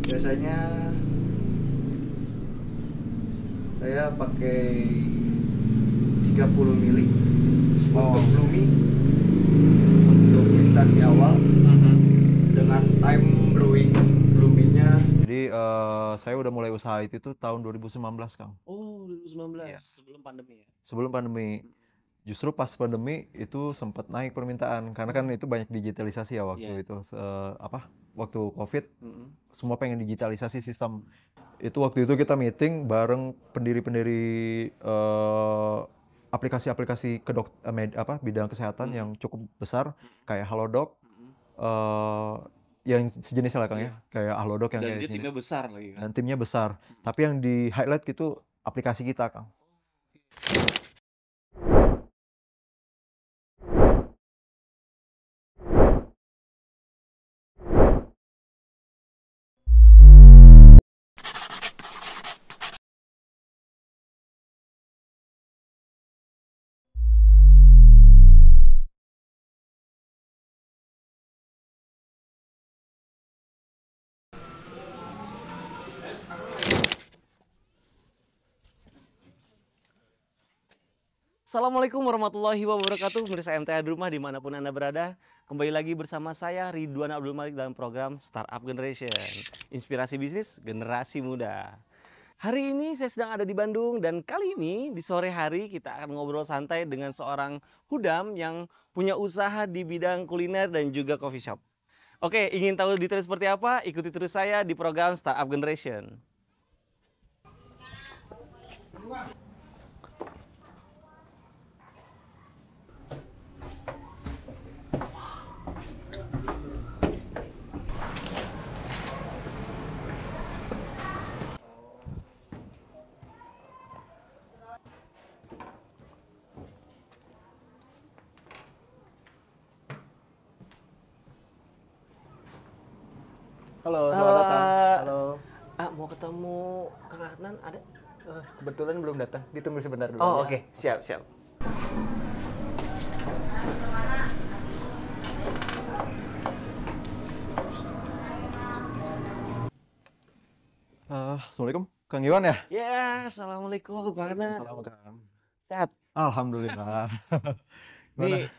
Biasanya saya pakai 30 mili untuk Blumi, untuk instansi awal, dengan time brewing Bluminya. Jadi saya udah mulai usaha itu tuh tahun 2019, Kang. Oh, 2019, Iya. sebelum pandemi ya? Sebelum pandemi. Justru pas pandemi itu sempat naik permintaan karena kan itu banyak digitalisasi ya waktu itu. Waktu Covid semua pengen digitalisasi sistem. Itu waktu itu kita meeting bareng pendiri-pendiri aplikasi-aplikasi bidang kesehatan yang cukup besar kayak Halodoc, yang sejenis lah Kang ya, kayak Halodoc yang Dan kayak dia timnya besar lagi kan? Dan timnya besar. Tapi yang di highlight gitu aplikasi kita, Kang. Assalamualaikum warahmatullahi wabarakatuh. Pemirsa MTA di rumah dimanapun Anda berada. Kembali lagi bersama saya Ridwan Abdul Malik dalam program Startup Generation. Inspirasi bisnis generasi muda. Hari ini saya sedang ada di Bandung dan kali ini di sore hari kita akan ngobrol santai dengan seorang hudam yang punya usaha di bidang kuliner dan juga coffee shop. Oke, ingin tahu detail seperti apa? Ikuti terus saya di program Startup Generation. Halo, selamat datang. Halo. Mau ketemu Kang Adnan ada? Kebetulan belum datang. Ditunggu sebentar dulu. Oh, ya. oke. Siap, siap. Assalamualaikum, Kang Iwan ya? Ya, assalamualaikum Kang Adnan. Assalamualaikum, Kang. Sehat. Alhamdulillah. Nih,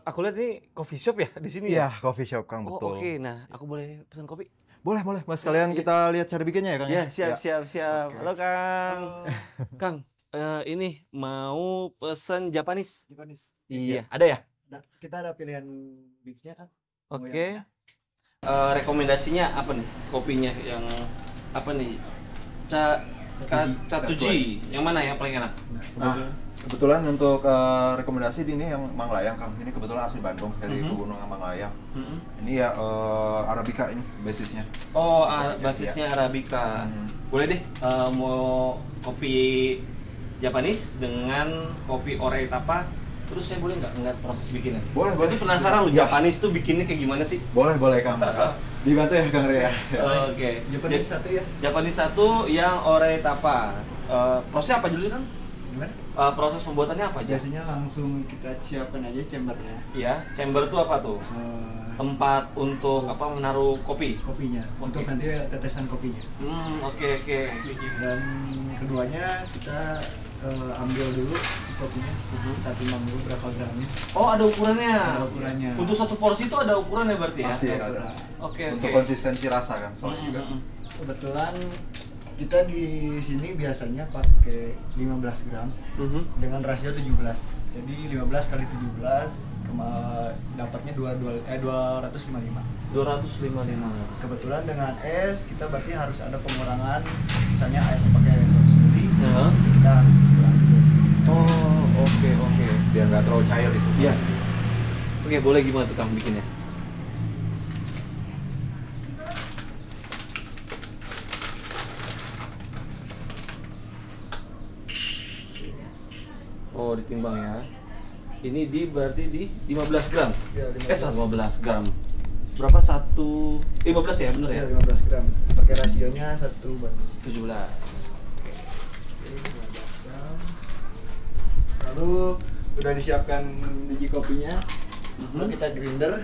aku lihat ini coffee shop ya di sini Iya, ya? coffee shop, Kang, Oh, betul. oke. Nah, aku boleh pesan kopi? Boleh, Mas. Sekalian kita lihat cara bikinnya ya, Kang? Ya, siap. Oke. Halo, Kang. Kang, ini mau pesen Japanese. Japanese. Iya, ada ya? Kita ada pilihan beefnya kan? Oke. Rekomendasinya apa nih? Kopinya yang apa nih? Catuji. Yang mana yang paling enak? Nah, kebetulan untuk rekomendasi ini yang Manglayang, Kang. Ini kebetulan asli Bandung dari Pegunungan Manglayang. Ini ya Arabica ini basisnya. Oh, basisnya Arabica. Boleh deh, mau kopi Japanese dengan kopi Ore Tapa. Terus saya boleh nggak ngeliat proses bikinnya? Boleh. Jadi penasaran lu Japanese tuh bikinnya kayak gimana sih? Boleh, Kang. Dibantu ya, Kang Ria. Oke. Japanese satu ya? Japanese satu yang Ore Tapa. Prosesnya apa dulu kan? Gimana? Proses pembuatannya apa aja? Biasanya langsung kita siapkan aja chambernya. Iya, chamber tuh apa tuh? Tempat untuk apa menaruh kopi. Kopinya. Untuk nanti tetesan kopinya. Oke. Dan keduanya kita ambil dulu kopinya, kita timbang dulu berapa gramnya. Oh, ada ukurannya. Ada ukurannya. Untuk satu porsi itu ada ukurannya berarti ya? Pasti ada. Oke. Untuk konsistensi rasa kan, soalnya juga. Kebetulan kita di sini biasanya pakai 15 gram dengan rasio 17. Jadi 15 kali 17 dapatnya 255. 255. Kebetulan dengan es kita berarti harus ada pengurangan, misalnya es pakai 100 ml, kita harus kurangi. Oh, oke. Biar nggak terlalu cair itu. Iya. Oke, boleh gimana tuh Kang bikinnya? Oh, ditimbang ya. Ini berarti di 15 gram. Ya, 15. 15 gram. Berapa? 15 ya, bener ya? Ya, 15 gram. Pakai rasionya 1/17. 17. Lalu udah disiapkan biji kopinya, lalu kita grinder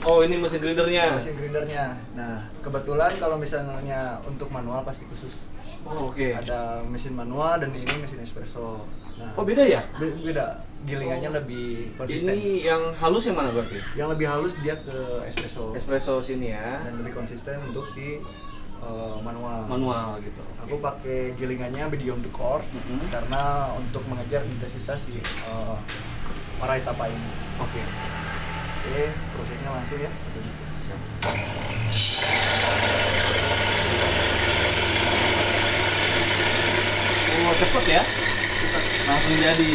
Oh, ini mesin grindernya. Mesin grindernya. Nah, kebetulan kalau misalnya untuk manual pasti khusus. Oh, oke. Ada mesin manual dan ini mesin espresso. Nah, Oh, beda ya? Beda. Gilingannya lebih konsisten. Ini yang halus yang mana berarti? Yang lebih halus dia ke espresso. Espresso sini ya. Dan lebih konsisten untuk si manual. Manual gitu. Aku pakai gilingannya medium to coarse karena untuk mengejar intensitas si warai tapa ini. Oke. Oke, prosesnya langsung ya. Oh, cepet ya? Langsung jadi.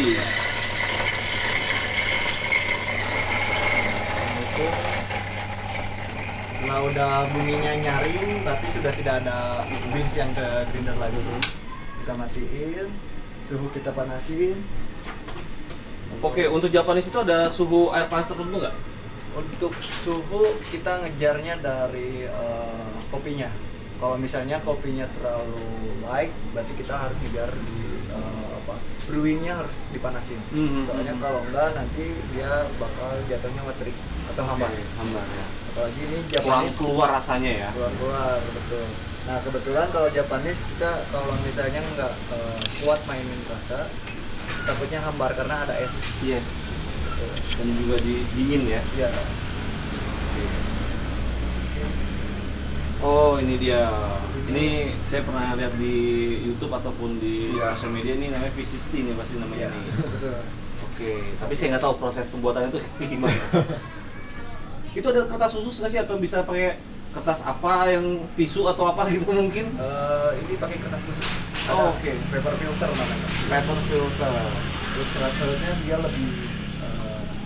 Kalau udah bunyinya nyaring, berarti sudah tidak ada beans yang ke grinder lagi. Kita matiin, suhu kita panasin. Oke, untuk Japanese itu ada suhu air panas tertentu nggak? Untuk suhu kita ngejarnya dari kopinya. Kalau misalnya kopinya terlalu light, berarti kita harus ngejar di brewingnya harus dipanasin. Soalnya kalau enggak nanti dia bakal jatuhnya ngetrik atau hambar. Hambar ya. Apalagi ini Japanese Keluar rasanya ya. keluar betul. Nah kebetulan kalau Japanese kita kalau misalnya nggak kuat mainin rasa, takutnya hambar karena ada es. Yes. Dan juga dingin ya. Iya. Oh, ini dia. Ini saya pernah lihat di YouTube ataupun di sosial media, ini namanya V60 nih pasti namanya nih. Betul. Oke, tapi saya nggak tahu proses pembuatan itu gimana. Itu ada kertas khusus nggak sih atau bisa pakai kertas apa yang tisu atau apa gitu mungkin? Ini pakai kertas khusus. Oh, oke. Paper filter namanya. Paper filter. Terus serat-seratnya dia lebih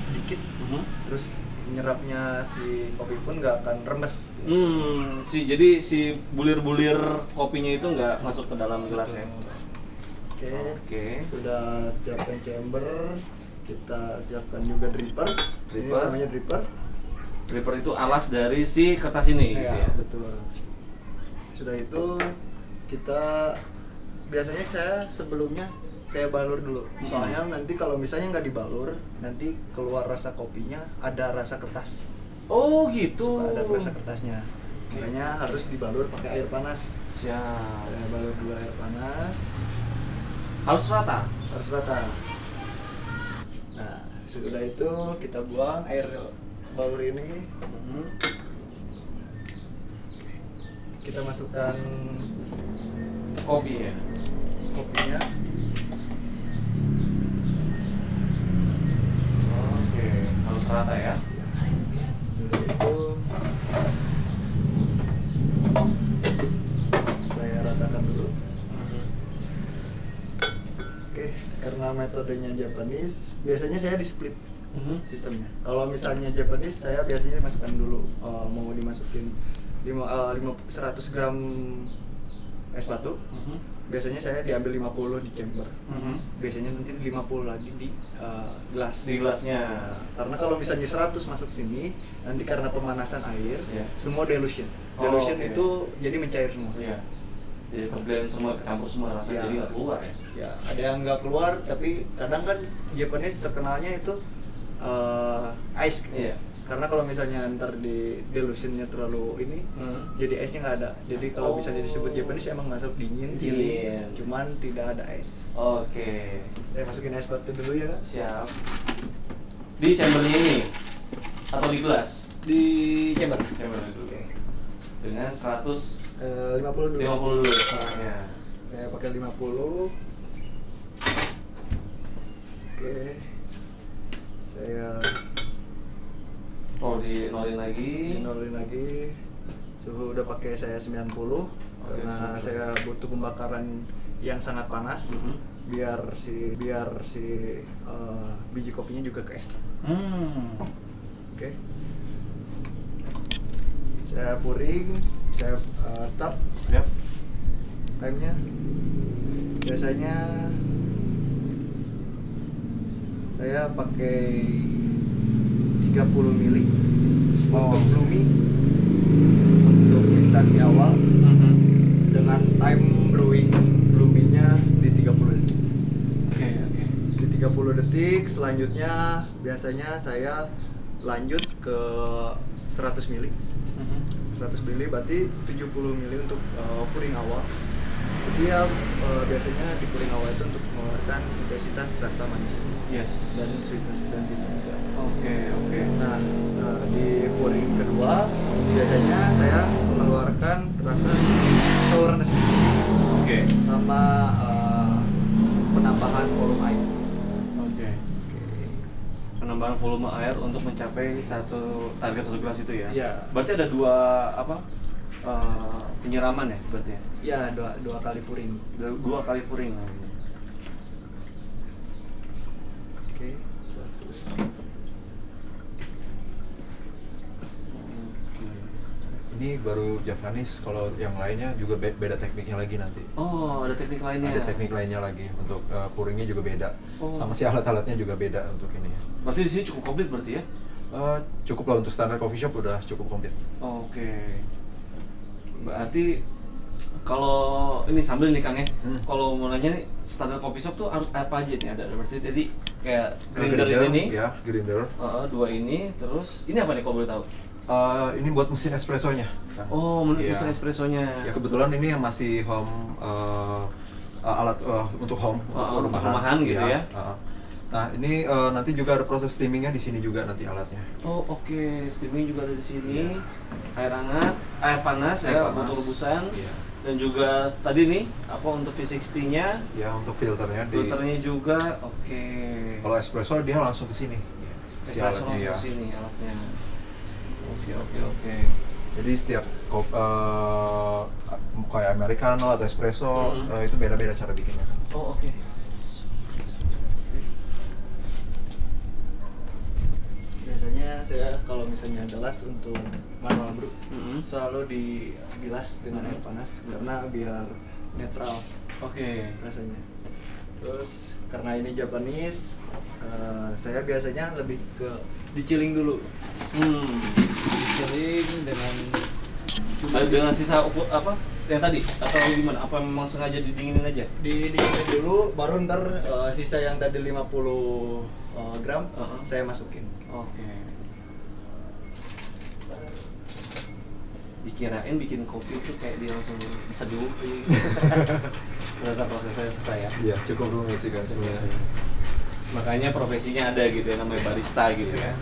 sedikit. Terus nyerapnya si kopi pun nggak akan remes. Jadi si bulir-bulir kopinya itu nggak masuk ke dalam gelasnya. Oke. Sudah siapkan chamber, kita siapkan juga dripper. Ini namanya dripper. Dripper itu alas dari si kertas ini. Ya, gitu ya? betul. Sudah itu kita biasanya sebelumnya saya balur dulu. Soalnya nanti kalau misalnya nggak dibalur, nanti keluar rasa kopinya ada rasa kertas. Oh gitu. Suka ada rasa kertasnya. Makanya harus dibalur pakai air panas. Siap. Saya balur dulu air panas. Harus rata. Harus rata. Nah, sudah itu kita buang air balur ini. Kita masukkan Kopi ya. kopinya. Oke, harus rata ya. Sudah itu saya ratakan dulu. Oke, karena metodenya Japanese, biasanya saya di split sistemnya. Kalau misalnya Japanese, saya biasanya dimasukkan dulu, mau dimasukin 100 gram es batu. Biasanya saya diambil 50 di chamber. Biasanya nanti 50 lagi di gelas. Di gelasnya. Karena kalau misalnya 100 masuk sini, nanti karena pemanasan air, semua dilution. Oh, Dilution oke. itu jadi mencair semua. Iya. Jadi kemudian semua kecampur semua rasanya Ya. jadi nggak keluar ya. Ya, ada yang nggak keluar, tapi kadang kan Japanese terkenalnya itu ice. Iya. Karena kalau misalnya ntar di dilutionnya terlalu ini, jadi esnya nggak ada. Jadi kalau misalnya disebut Japanese emang masuk dingin, Dingin. cuman tidak ada es. Oke. Saya masukin es batu dulu ya, Kak. Siap. Di chambernya ini atau di gelas? Di chamber. Chamber dulu. Oke. Dengan 50 dulu. 50 dulu setengahnya. Saya pakai 50. Oke. Saya Dinolin lagi. nolin lagi. Suhu udah pakai saya 90 karena saya butuh pembakaran yang sangat panas. biar si biji kopinya juga ke ekstrak. Oke. Saya pouring, saya start. Yap. Time-nya biasanya saya pakai 30 mili untuk blooming, untuk instansi awal, dengan time bloomingnya di 30 detik. Oke. Di 30 detik selanjutnya biasanya saya lanjut ke 100 mili. 100 mili berarti 70 mili untuk pouring awal. Jadi ya biasanya di pouring awal itu untuk mengeluarkan intensitas rasa manis. Yes. Dan sweetness dan gitu juga. Oke. Nah, di pouring kedua biasanya saya mengeluarkan rasa sourness. Oke. Sama penambahan volume air. Oke. Penambahan volume air untuk mencapai target 1 gelas itu ya? Iya. Berarti ada dua penyiraman ya berarti ya? Iya, dua kali pouring. Dua kali pouring. Oke. Ini baru Javanese, kalau yang lainnya juga beda tekniknya lagi nanti. Oh, ada teknik lainnya. Ada teknik lainnya lagi untuk pouringnya juga beda. Sama si alat-alatnya juga beda untuk ini. Berarti di sini cukup komplit berarti ya? Cukup lah untuk standar coffee shop, udah cukup komplit. Oke. Berarti kalau ini sambil nih Kang ya, kalau mau nanya nih standar coffee shop tuh harus apa aja nih? Ada berarti jadi kayak grinder ini nih. Ya, grinder. Dua ini, terus ini apa nih kalau boleh tahu? Ini buat mesin espressonya. Oh, mesin espressonya. Ya kebetulan ini yang masih home alat untuk home, untuk rumahan gitu ya. Nah ini nanti juga ada proses steamingnya di sini juga nanti alatnya. Oh oke. Steaming juga ada di sini. Air hangat, air panas ya untuk rebusan. Dan juga tadi nih apa untuk V60-nya? Ya untuk filternya. Filternya juga oke. Kalau espresso dia langsung ke sini. Si alatnya ya. Ke sini alatnya. Oke. Jadi setiap kayak americano atau espresso itu beda-beda cara bikinnya. Oh oke. Biasanya saya kalau misalnya gelas untuk manual brew selalu dibilas dengan air panas karena biar netral. Oke. Rasanya. Terus karena ini Japanese, saya biasanya lebih ke dichiling dulu. Dichiling dengan sisa apa yang tadi atau gimana? Apa memang sengaja didinginin aja? Didinginin dulu, baru ntar sisa yang tadi 50 gram saya masukin. Oke. Dikirain bikin kopi itu kayak dia langsung diseduh. Ternyata prosesnya susah ya. Iya, cukup rumit sih kan sebenarnya. Makanya profesinya ada gitu ya, namanya barista gitu ya.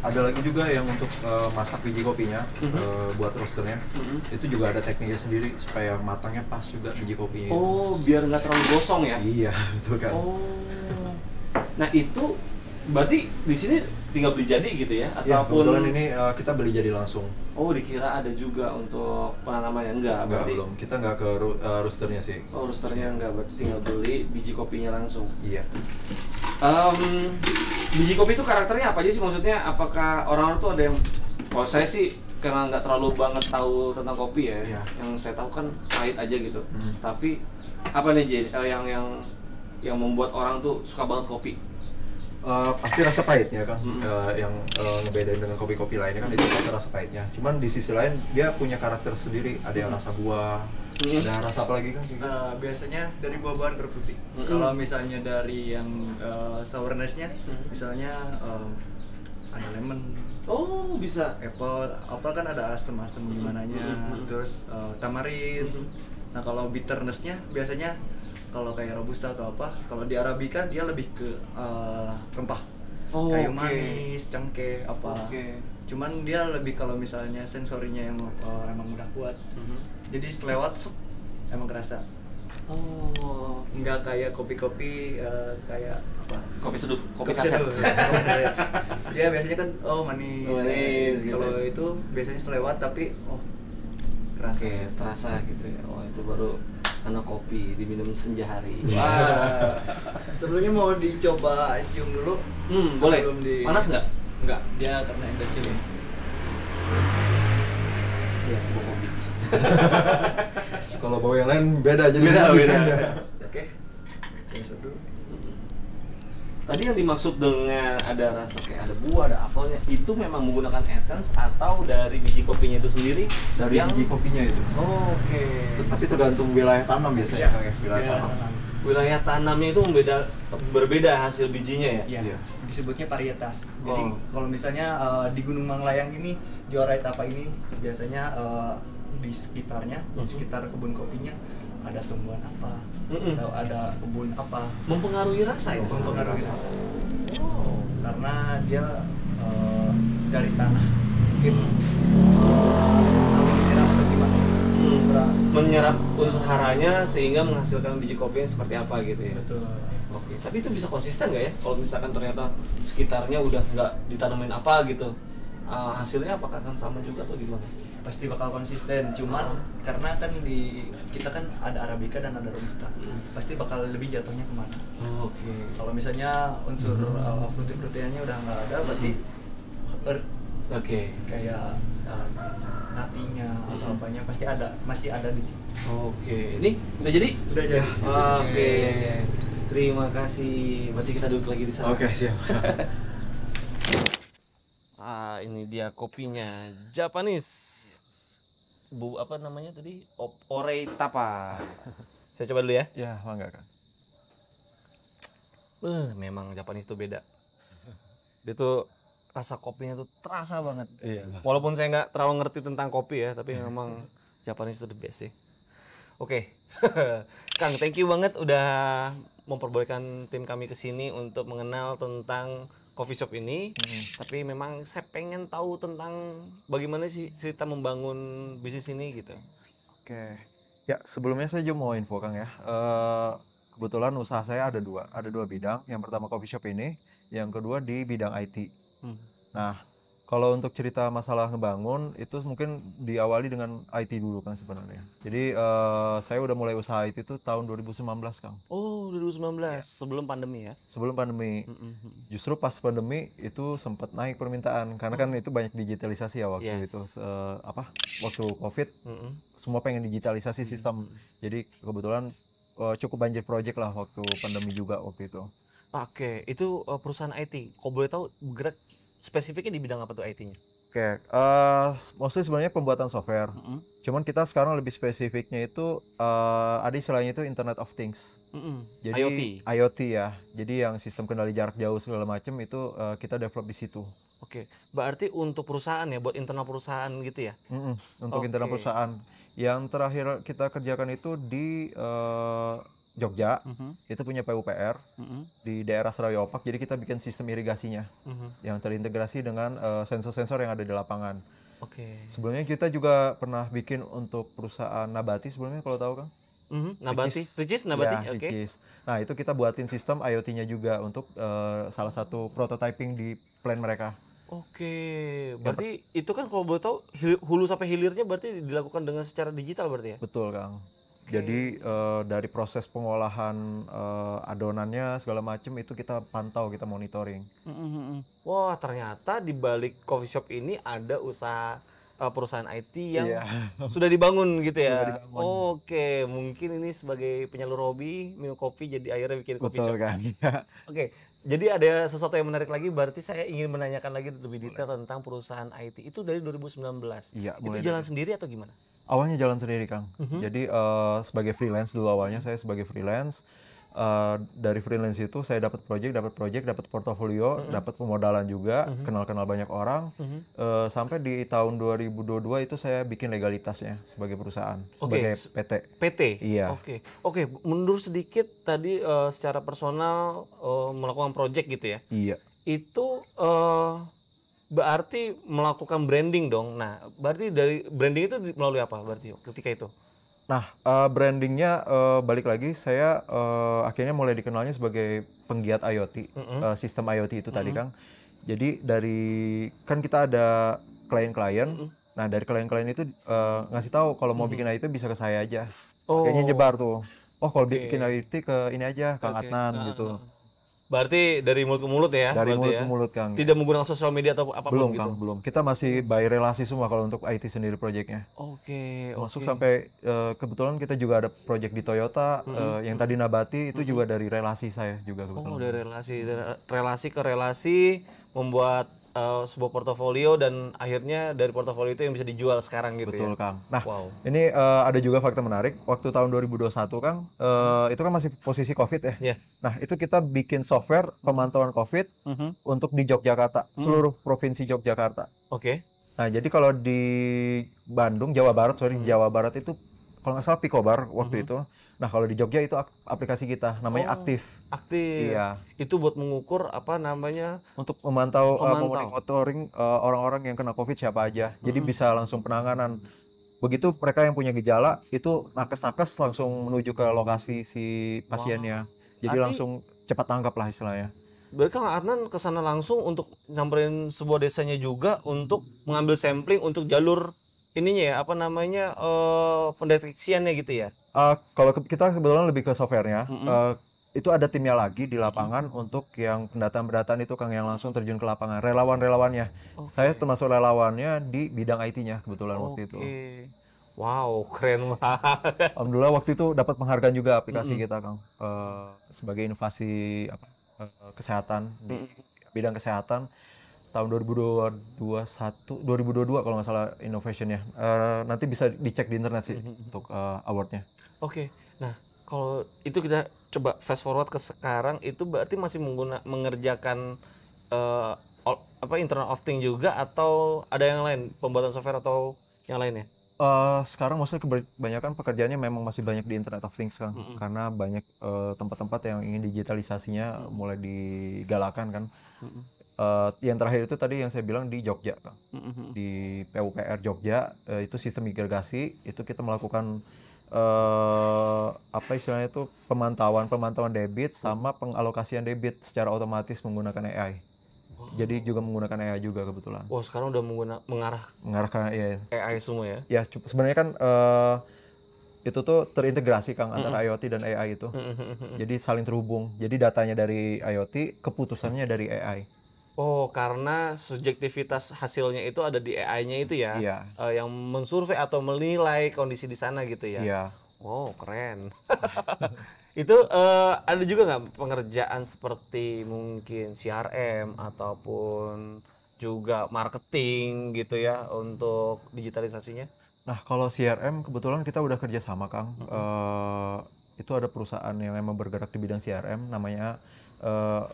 Ada lagi juga yang untuk masak biji kopinya, buat roasternya. Itu juga ada tekniknya sendiri supaya matangnya pas juga biji kopinya. Oh, biar nggak terlalu gosong ya? Iya, betul kan. Oh. Nah itu berarti di sini tinggal beli jadi gitu ya? Iya, Ataupun kebetulan ini kita beli jadi langsung. Oh, dikira ada juga untuk penanamannya? Enggak, berarti? Belum, kita nggak ke roasternya sih. Oh, roasternya enggak, berarti tinggal beli biji kopinya langsung? Iya. Biji kopi itu karakternya apa aja sih? Maksudnya apakah orang-orang tuh ada yang, kalau saya sih karena nggak terlalu banget tahu tentang kopi ya, yang saya tahu kan pahit aja gitu. Tapi apa nih Jay, yang membuat orang tuh suka banget kopi? Pasti rasa pahitnya kan, yang ngebedain dengan kopi-kopi lainnya kan itu rasa pahitnya. Cuman di sisi lain dia punya karakter sendiri, ada yang rasa buah, ada rasa apa lagi kan? Biasanya dari buah-buahan berfruity. Kalau misalnya dari yang sourness-nya, misalnya ada lemon. Oh, bisa. Apple kan ada asam-asam gimananya, terus tamarin. Nah kalau bitterness-nya biasanya kalau kayak robusta atau apa, kalau di arabica dia lebih ke rempah, kayu manis, cengkeh, apa. Cuman dia lebih kalau misalnya sensorinya yang emang udah kuat, jadi selewat emang kerasa. Oh, nggak kayak kopi-kopi kayak apa? Kopi seduh, kopi saset. Dia biasanya kan manis. Manis. Kalau itu biasanya selewat tapi kerasa. Oke, terasa gitu ya. Oh, itu baru anak kopi diminum senja hari. Wah. Sebelumnya mau dicoba cium dulu. Boleh. Panas nggak? Nggak, dia karena udah chilling. Iya, bau kopi. Kalau bau yang lain beda jadi. Beda. Oke. Saya seduh. Tadi yang dimaksud dengan ada rasa kayak ada buah, ada apelnya, itu memang menggunakan essence atau dari biji kopinya itu sendiri? Dari biji kopinya itu. Oh, oke. Tapi tergantung wilayah tanam biasanya, wilayah tanam. wilayah tanamnya itu berbeda hasil bijinya ya? Iya. Disebutnya varietas. Jadi kalau misalnya di Gunung Manglayang ini, di Orai Tapa ini biasanya di sekitarnya, di sekitar kebun kopinya ada tumbuhan apa, atau ada kebun apa. Mempengaruhi rasa ya? Mempengaruhi rasa. Karena dia dari tanah mungkin saling menyerap atau gimana. Menyerap unsur haranya sehingga menghasilkan biji kopi yang seperti apa gitu ya? Betul. Oke, tapi itu bisa konsisten nggak ya? Kalau misalkan ternyata sekitarnya udah nggak ditanamin apa gitu, hasilnya apakah akan sama juga atau gimana? Pasti bakal konsisten, cuman karena kan kita kan ada Arabica dan ada Robusta, pasti bakal lebih jatuhnya kemana. Oke. Kalau misalnya unsur fruity-fruitiannya udah nggak ada, berarti earth kayak natinya atau apanya pasti masih ada di. Oke, ini udah jadi? Udah jadi. Oke. Terima kasih. Berarti kita duduk lagi di sana. Oke, siap. Ini dia kopinya Japanese. Apa namanya tadi? Orai Tapa. Saya coba dulu ya. Ya, mangga Kang. Memang Japanese itu beda. Dia tuh rasa kopinya tuh terasa banget. Iya. Walaupun saya nggak terlalu ngerti tentang kopi ya, tapi memang Japanese itu the best sih. Oke. Kang, thank you banget udah memperbolehkan tim kami ke sini untuk mengenal tentang coffee shop ini. Tapi memang saya pengen tahu tentang bagaimana sih cerita membangun bisnis ini gitu. Oke. Ya, sebelumnya saya juga mau info Kang ya. Kebetulan usaha saya ada dua bidang. Yang pertama coffee shop ini, yang kedua di bidang IT. Nah, kalau untuk cerita masalah ngebangun itu mungkin diawali dengan IT dulu kan sebenarnya. Jadi saya udah mulai usaha IT itu tahun 2019 Kang. Oh, 2019 sebelum pandemi ya? Sebelum pandemi. Justru pas pandemi itu sempat naik permintaan karena kan itu banyak digitalisasi ya waktu itu. Waktu COVID semua pengen digitalisasi sistem. Jadi kebetulan cukup banjir project lah waktu pandemi juga waktu itu. Oke, itu perusahaan IT. Kok boleh tahu bergerak spesifiknya di bidang apa tuh IT-nya? Oke, mostly sebenarnya pembuatan software. Cuman kita sekarang lebih spesifiknya itu ada istilahnya itu Internet of Things. Jadi IoT ya. Jadi yang sistem kendali jarak jauh segala macam itu kita develop di situ. Oke, berarti untuk perusahaan ya, buat internal perusahaan gitu ya? Untuk internal perusahaan. Yang terakhir kita kerjakan itu di Jogja, itu punya PUPR di daerah Serawai Opak. Jadi kita bikin sistem irigasinya yang terintegrasi dengan sensor-sensor yang ada di lapangan. Sebelumnya kita juga pernah bikin untuk perusahaan Nabati sebelumnya kalau tahu Kang. Nabati, Ricis Nabati, ya, Ricis. Nah itu kita buatin sistem IoT-nya juga untuk salah satu prototyping di plan mereka. Berarti itu kan kalau boleh tahu hulu sampai hilirnya berarti dilakukan dengan secara digital berarti ya? Betul Kang. Jadi dari proses pengolahan adonannya segala macam itu kita pantau, kita monitoring. Wah, ternyata di balik coffee shop ini ada usaha perusahaan IT yang sudah dibangun gitu ya. Oke, mungkin ini sebagai penyalur hobi minum kopi jadi akhirnya bikin coffee shop. Kan? Oke, jadi ada sesuatu yang menarik lagi. Berarti saya ingin menanyakan lagi lebih detail tentang perusahaan IT itu dari 2019. Iya, itu jalan sendiri atau gimana? Awalnya jalan sendiri Kang. Jadi sebagai freelance dulu awalnya saya sebagai freelance. Dari freelance itu saya dapat project, dapat portofolio, dapat pemodalan juga, kenal-kenal banyak orang. Sampai di tahun 2022 itu saya bikin legalitasnya sebagai perusahaan, sebagai PT. PT. Iya. Oke. Mundur sedikit tadi secara personal melakukan project gitu ya. Iya. Itu berarti melakukan branding dong. Nah, berarti dari branding itu melalui apa berarti ketika itu? Nah, brandingnya balik lagi saya akhirnya mulai dikenalnya sebagai penggiat IoT, sistem IoT itu tadi Kang. Jadi dari kan kita ada klien-klien, nah dari klien-klien itu ngasih tahu kalau mau bikin IoT bisa ke saya aja. Akhirnya nyebar tuh. Oh kalau bikin IoT ke ini aja Kang Adnan gitu. Berarti dari mulut ke mulut ya? Dari mulut ke mulut Kang. Tidak menggunakan sosial media atau apapun belum, gitu? Kang, belum. Kita masih by relasi semua kalau untuk IT sendiri projectnya. Masuk sampai kebetulan kita juga ada project di Toyota, yang tadi Nabati itu juga dari relasi saya juga kebetulan. Dari relasi ke relasi membuat sebuah portofolio dan akhirnya dari portofolio itu yang bisa dijual sekarang gitu Betul, ya. Kang. Nah, Wow. ini ada juga fakta menarik. Waktu tahun 2021, Kang, itu kan masih posisi COVID ya. Iya. Nah, itu kita bikin software pemantauan COVID untuk di Yogyakarta, seluruh provinsi Yogyakarta. Oke. Nah, jadi kalau di Bandung, Jawa Barat, Jawa Barat itu kalau nggak salah Picobar waktu itu. Nah, kalau di Jogja itu aplikasi kita, namanya Aktif. Aktif. Iya. Itu buat mengukur apa namanya? Untuk memantau, Memantau. monitoring orang-orang yang kena COVID siapa aja. Jadi bisa langsung penanganan. Begitu mereka yang punya gejala, itu nakes-nakes langsung menuju ke lokasi si pasiennya. Jadi langsung cepat tanggap lah istilahnya. Berarti Kang Adnan kesana langsung untuk nyamperin sebuah desanya juga untuk mengambil sampling untuk jalur ininya ya, apa namanya, pendeteksiannya gitu ya? Kalau kita kebetulan lebih ke softwarenya. Itu ada timnya lagi di lapangan untuk yang pendataan-pendataan itu, Kang, yang langsung terjun ke lapangan, relawan-relawannya. Saya termasuk relawannya di bidang IT-nya kebetulan waktu itu. Wow, keren banget. Alhamdulillah waktu itu dapat penghargaan juga aplikasi kita, Kang, sebagai inovasi kesehatan di bidang kesehatan tahun 2022 kalau nggak salah innovationnya. Nanti bisa dicek di internet sih untuk awardnya. Oke, nah kalau itu kita coba fast forward ke sekarang, itu berarti masih mengerjakan Internet of Things juga atau ada yang lain, pembuatan software atau yang lainnya? Sekarang maksudnya kebanyakan pekerjaannya memang masih banyak di Internet of Things, Kang, karena banyak tempat-tempat yang ingin digitalisasinya mulai digalakan kan. Yang terakhir itu tadi yang saya bilang di Jogja, Kang. Di PUPR Jogja, itu sistem irigasi, itu kita melakukan apa istilahnya itu pemantauan debit sama pengalokasian debit secara otomatis menggunakan AI. Jadi juga menggunakan AI juga kebetulan. Wah, sekarang udah mengarah ke AI. AI semua ya? Ya, sebenarnya kan itu tuh terintegrasi, Kang, antara IoT dan AI itu. Jadi saling terhubung. Jadi datanya dari IoT, keputusannya dari AI. Oh, karena subjektivitas hasilnya itu ada di AI-nya itu ya? Iya. Yang mensurvei atau menilai kondisi di sana gitu ya? Iya. Oh, keren. Itu ada juga nggak pengerjaan seperti mungkin CRM ataupun juga marketing gitu ya untuk digitalisasinya? Nah, kalau CRM kebetulan kita udah kerja sama, Kang. Itu ada perusahaan yang memang bergerak di bidang CRM, namanya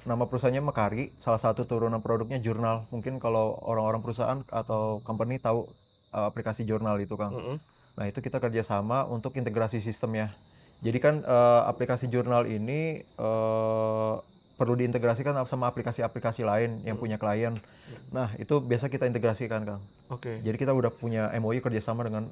nama perusahaannya Mekari. Salah satu turunan produknya Jurnal. Mungkin kalau orang-orang perusahaan atau company tahu aplikasi Jurnal itu, Kang. Nah, itu kita kerjasama untuk integrasi sistemnya. Jadi kan aplikasi Jurnal ini perlu diintegrasikan sama aplikasi-aplikasi lain yang punya klien. Nah, itu biasa kita integrasikan, Kang. Oke. Jadi kita udah punya MOU kerjasama dengan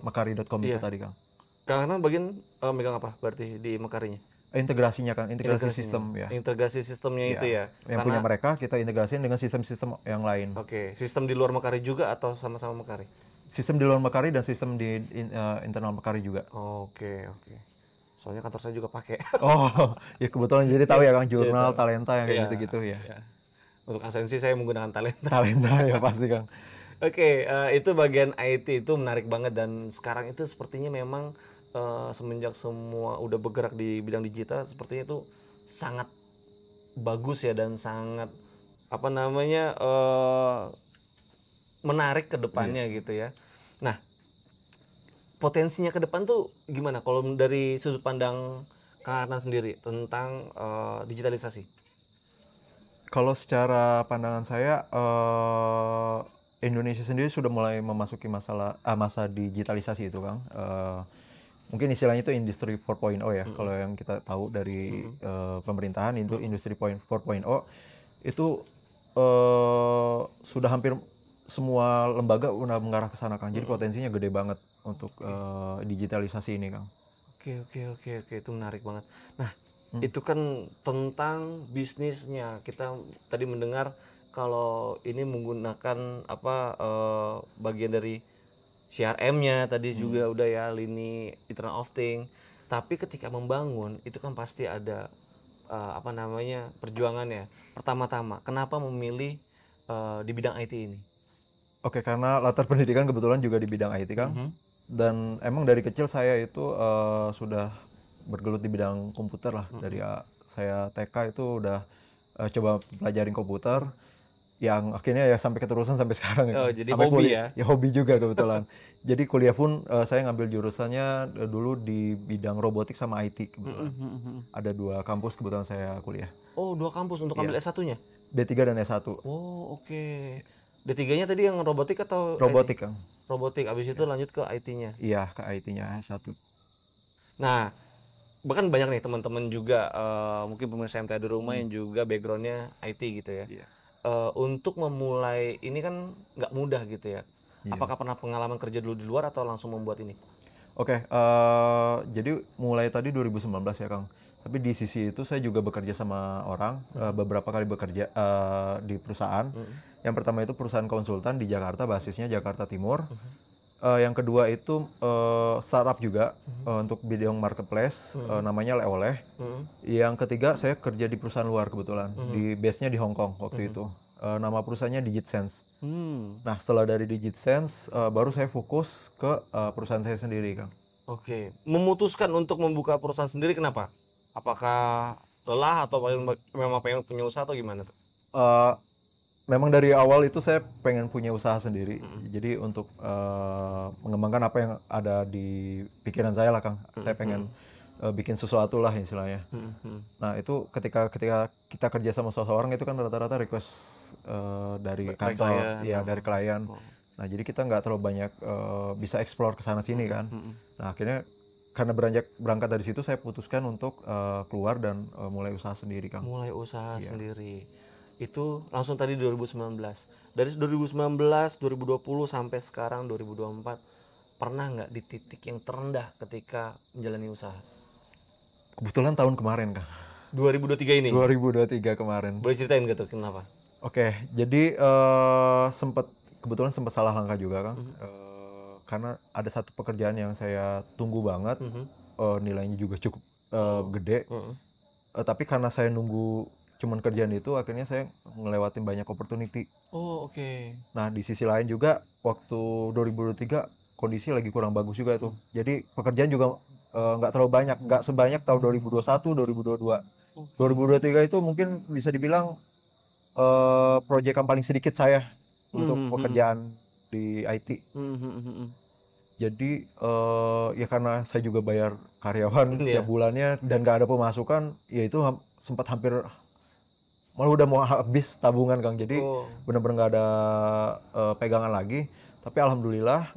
Mekari.com itu tadi, Kang. Karena bagian megang apa berarti di Mekarinya? Integrasinya, Kang, integrasi sistem ya. Integrasi sistemnya itu ya. Yang punya mereka kita integrasiin dengan sistem-sistem yang lain. Oke, sistem di luar Mekari juga atau sama-sama Mekari? Sistem di luar Mekari dan sistem di internal Mekari juga. Oke. Soalnya kantor saya juga pakai. Oh, ya kebetulan jadi tahu ya, Kang, Jurnal, Talenta yang kayak gitu-gitu ya. Untuk asensi saya menggunakan Talenta. Talenta ya pasti, Kang. Oke, itu bagian IT itu menarik banget dan sekarang itu sepertinya memang semenjak semua udah bergerak di bidang digital, sepertinya itu sangat bagus ya dan sangat apa namanya menarik ke depannya gitu ya. Nah, potensinya ke depan tuh gimana kalau dari sudut pandang Kang Adnan sendiri tentang digitalisasi? Kalau secara pandangan saya, Indonesia sendiri sudah mulai memasuki masa digitalisasi itu, Kang. Mungkin istilahnya itu industri 4.0 ya, kalau yang kita tahu dari pemerintahan itu industri 4.0 itu sudah hampir semua lembaga udah mengarah ke sana, Kang. Jadi potensinya gede banget untuk digitalisasi ini, Kang. Oke, itu menarik banget. Nah, itu kan tentang bisnisnya. Kita tadi mendengar kalau ini menggunakan bagian dari CRM-nya tadi juga udah ya, lini Internet of Things. Tapi ketika membangun itu kan pasti ada perjuangannya. Pertama-tama, kenapa memilih di bidang IT ini? Oke, karena latar pendidikan kebetulan juga di bidang IT, Kang. Dan emang dari kecil saya itu sudah bergelut di bidang komputer lah. Dari saya TK itu udah coba pelajarin komputer. yang akhirnya ya sampai keterusan sampai sekarang ya. Oh, jadi Sampai hobi kuliah, ya hobi juga kebetulan. Jadi kuliah pun saya ngambil jurusannya dulu di bidang robotik sama IT kebetulan. Ada 2 kampus kebetulan saya kuliah. Oh, 2 kampus untuk ambil S1-nya? D3 dan S1. Oh, oke. D3-nya tadi yang robotik atau Robotik, Kang. robotik, habis itu lanjut ke IT-nya. Iya, ke IT-nya S1. Nah, bahkan banyak nih teman-teman juga mungkin pemirsa MTA di rumah yang juga backgroundnya IT gitu ya. Iya. Untuk memulai ini kan nggak mudah gitu ya. Iya. Apakah pernah pengalaman kerja dulu di luar atau langsung membuat ini? Oke, jadi mulai tadi 2019 ya, Kang. Tapi di sisi itu saya juga bekerja sama orang, beberapa kali bekerja di perusahaan. Yang pertama itu perusahaan konsultan di Jakarta, basisnya Jakarta Timur. Yang kedua itu startup juga untuk bidang marketplace, namanya Oleh. Yang ketiga saya kerja di perusahaan luar kebetulan, di base-nya di Hong Kong waktu itu. Nama perusahaannya DigitSense. Nah setelah dari DigitSense baru saya fokus ke perusahaan saya sendiri, Kang. Oke, memutuskan untuk membuka perusahaan sendiri kenapa? Apakah lelah atau memang pengen punya usaha atau gimana tuh? Memang dari awal itu saya pengen punya usaha sendiri. Jadi untuk mengembangkan apa yang ada di pikiran saya lah, Kang. Saya pengen bikin sesuatu lah istilahnya. Nah itu ketika kita kerja sama seseorang itu kan rata-rata request dari kantor, ya dari klien. Nah jadi kita nggak terlalu banyak bisa explore ke sana sini kan. Nah akhirnya karena berangkat dari situ saya putuskan untuk keluar dan mulai usaha sendiri, Kang. Mulai usaha sendiri. Itu langsung tadi 2019. Dari 2019, 2020 sampai sekarang 2024, pernah nggak di titik yang terendah ketika menjalani usaha? Kebetulan tahun kemarin, Kang. 2023 ini? 2023 kemarin. Boleh ceritain gitu kenapa? Oke, jadi kebetulan sempat salah langkah juga, Kang. Karena ada satu pekerjaan yang saya tunggu banget, nilainya juga cukup gede. Tapi karena saya nunggu cuman kerjaan itu, akhirnya saya ngelewatin banyak opportunity. Oh, oke. Nah, di sisi lain juga waktu 2023 kondisi lagi kurang bagus juga tuh. Jadi pekerjaan juga nggak terlalu banyak, nggak sebanyak tahun 2021, 2022. 2023 itu mungkin bisa dibilang proyek yang paling sedikit saya untuk pekerjaan di IT. Jadi ya karena saya juga bayar karyawan tiap bulannya dan nggak ada pemasukan, ya itu sempat hampir malah udah mau habis tabungan, Kang. Jadi benar-benar nggak ada pegangan lagi. Tapi alhamdulillah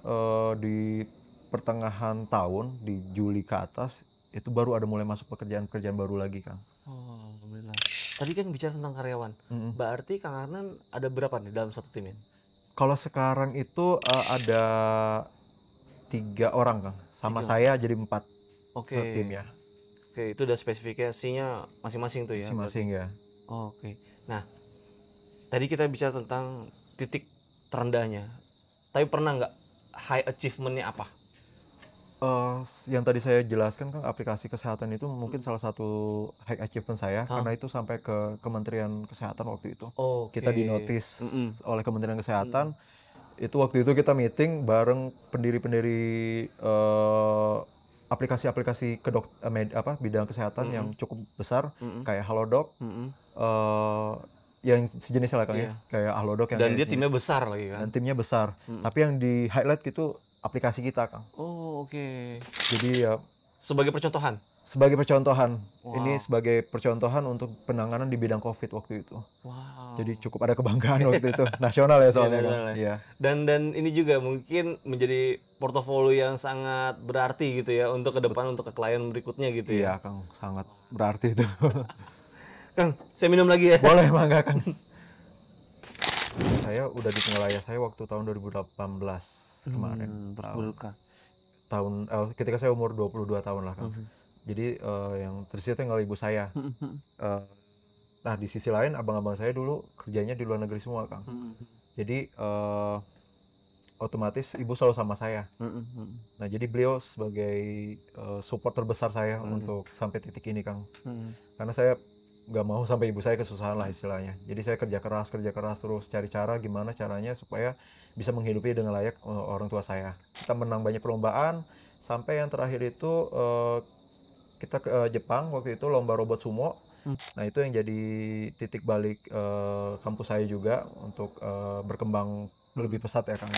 di pertengahan tahun, di Juli ke atas, itu baru ada mulai masuk pekerjaan baru lagi, Kang. Oh, alhamdulillah. Tadi kan bicara tentang karyawan. Berarti Kang Arnan ada berapa nih dalam satu tim ini? Kalau sekarang itu ada 3 orang, Kang. Sama saya jadi 4 tim ya. Oke, itu udah spesifikasinya masing-masing tuh ya? Masing-masing ya. Oke. Nah, tadi kita bicara tentang titik terendahnya. Tapi pernah nggak high achievement-nya apa? Yang tadi saya jelaskan, Kang, aplikasi kesehatan itu mungkin salah satu high achievement saya, karena itu sampai ke Kementerian Kesehatan waktu itu. Kita dinotis oleh Kementerian Kesehatan. Itu waktu itu kita meeting bareng pendiri-pendiri aplikasi-aplikasi bidang kesehatan yang cukup besar, kayak Halodoc, yang sejenisnya lah, Kang, ya, kayak Halodoc yang dan dia timnya besar lagi kan? Dan timnya besar. Tapi yang di highlight gitu aplikasi kita, Kang. Oh, oke. Jadi ya sebagai percontohan. Ini sebagai percontohan untuk penanganan di bidang COVID waktu itu. Wow. Jadi cukup ada kebanggaan waktu itu, nasional ya soalnya, Kang. Iya. Dan ini juga mungkin menjadi portofolio yang sangat berarti gitu ya untuk ke depan, untuk ke klien berikutnya gitu ya. Iya, Kang, sangat berarti itu. Kang, saya minum lagi ya. Boleh, mangga, Kang. Saya udah di pengelola saya waktu tahun 2018 kemarin. Ketika saya umur 22 tahun lah, Kang. Jadi yang tersisa tinggal ibu saya. Nah di sisi lain abang-abang saya dulu kerjanya di luar negeri semua, Kang. Jadi otomatis ibu selalu sama saya. Nah jadi beliau sebagai support terbesar saya untuk sampai titik ini, Kang. Karena saya nggak mau sampai ibu saya kesusahan lah istilahnya. Jadi saya kerja keras terus cari cara gimana caranya supaya bisa menghidupi dengan layak orang tua saya. Kita menang banyak perlombaan sampai yang terakhir itu kita ke Jepang waktu itu lomba robot sumo. Nah itu yang jadi titik balik kampus saya juga untuk berkembang lebih pesat ya Kang.